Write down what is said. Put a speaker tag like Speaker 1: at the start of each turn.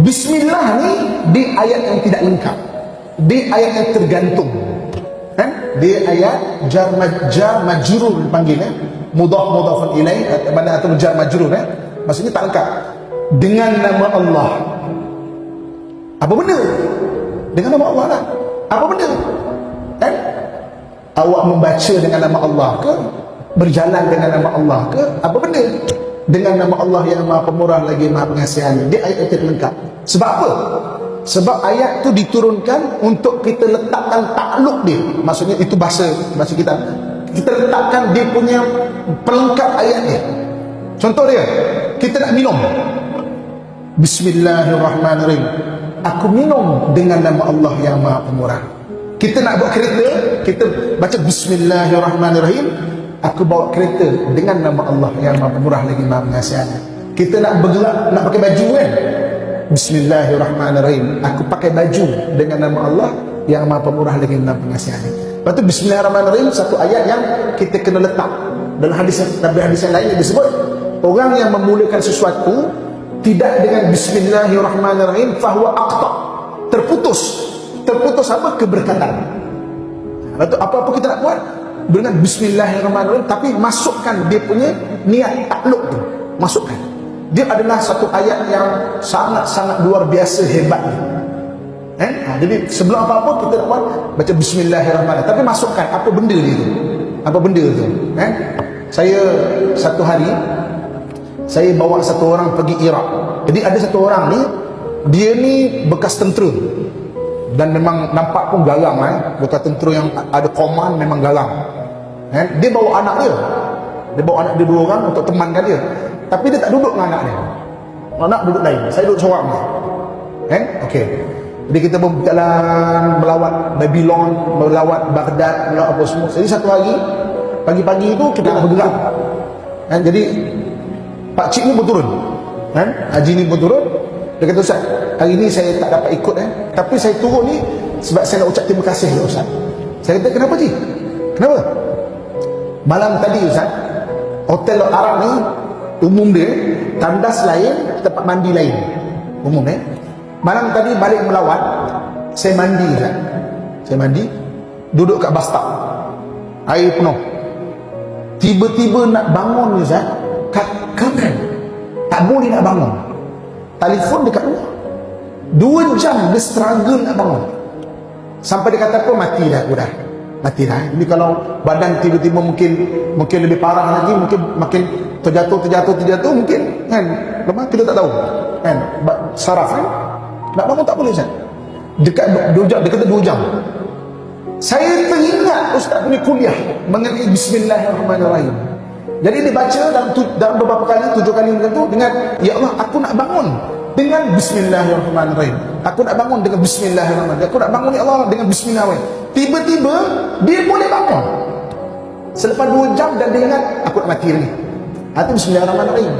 Speaker 1: Bismillah ni di ayat yang tidak lengkap, di ayat yang tergantung, kan? Di ayat jar majrur dipanggil, mudhafun ilaih, mana atau jar majrur, maksudnya tak lengkap. Dengan nama Allah. Apa benda? Dengan nama Allah lah. Apa benda? Kan? Awak membaca dengan nama Allah ke? Berjalan dengan nama Allah ke? Apa benda? Dengan nama Allah yang Maha Pemurah lagi Maha Pengasihan. Dia ayat yang lengkap. Sebab apa? Sebab ayat tu diturunkan untuk kita letakkan takluk dia. Maksudnya itu bahasa kita. Kita letakkan dia punya pelengkap ayat dia. Contoh dia, kita nak minum. Bismillahirrahmanirrahim. Aku minum dengan nama Allah yang Maha Pemurah. Kita nak bawa kereta, kita baca Bismillahirrahmanirrahim. Aku bawa kereta dengan nama Allah yang Maha Pemurah lagi Maha Pengasihan. Kita nak bergerak, nak pakai baju, kan? Bismillahirrahmanirrahim. Aku pakai baju dengan nama Allah yang Maha Pemurah lagi Maha Pengasihan. Lepas tu Bismillahirrahmanirrahim satu ayat yang kita kena letak. Dalam hadis yang lain yang disebut, orang yang memulakan sesuatu tidak dengan Bismillahirrahmanirrahim fahuwa aqta. Terputus apa? Keberkatan. Lepas tu apa-apa kita nak buat dengan Bismillahirrahmanirrahim, tapi masukkan dia punya niat takluk tu, masukkan. Dia adalah satu ayat yang sangat-sangat luar biasa hebatnya. Jadi sebelum apa-apa kita nak buat, baca Bismillahirrahmanirrahim, tapi masukkan apa benda dia tu. Apa benda tu? Saya satu hari saya bawa satu orang pergi Iraq. Jadi ada satu orang ni, dia ni bekas tentera dan memang nampak pun garang, bekas tentera yang ada koman, memang garang. Dia bawa anak dia. Dia bawa anak dia 2 orang untuk temankan dia. Tapi dia tak duduk dengan anak dia. Anak duduk lain. Saya duduk seorang ni. Okey. Jadi kita pun berjalan melawat Babylon, melawat Baghdad, melawat apa semua. Jadi satu hari pagi-pagi itu kita nak bergerak. Jadi Pak Cik ni pun turun. Haji ni pun turun. Dia kata, Ustaz, hari ni saya tak dapat ikut, tapi saya turun ni sebab saya nak ucap terima kasih kepada Ustaz. Saya kata, kenapa Cik? Kenapa? Malam tadi Ustaz, hotel Arab ni umum dia, tandas lain, tempat mandi lain. Umum Malam tadi balik melawat, saya mandi Ustaz. Saya mandi, duduk kat bathtub. Air penuh. Tiba-tiba nak bangun Ustaz, kan tak boleh nak bangun. Telefon dekat luar. 2 jam dia struggle nak bangun. Sampai dia kata apa, mati dah aku dah. Mati dah. Ini kalau badan tiba-tiba mungkin lebih parah lagi, mungkin makin terjatuh mungkin, kan? Lepas kita tak tahu, kan? Saraf, kan? Nak bangun tak boleh Ustaz. Dekat 2 jam, dia kata 2 jam. Saya teringat Ustaz punya kuliah mengenai Bismillahirrahmanirrahim. Jadi dia baca dalam beberapa kali, 7 kali macam tu, dengan, ya Allah, aku nak bangun dengan Bismillahirrahmanirrahim. Aku nak bangun dengan Bismillahirrahmanirrahim. Aku nak bangun, ya Allah, dengan Bismillahirrahmanirrahim. Tiba-tiba dia boleh bangun. Selepas 2 jam dan dia ingat, aku nak mati lagi. Itu Bismillahirrahmanirrahim.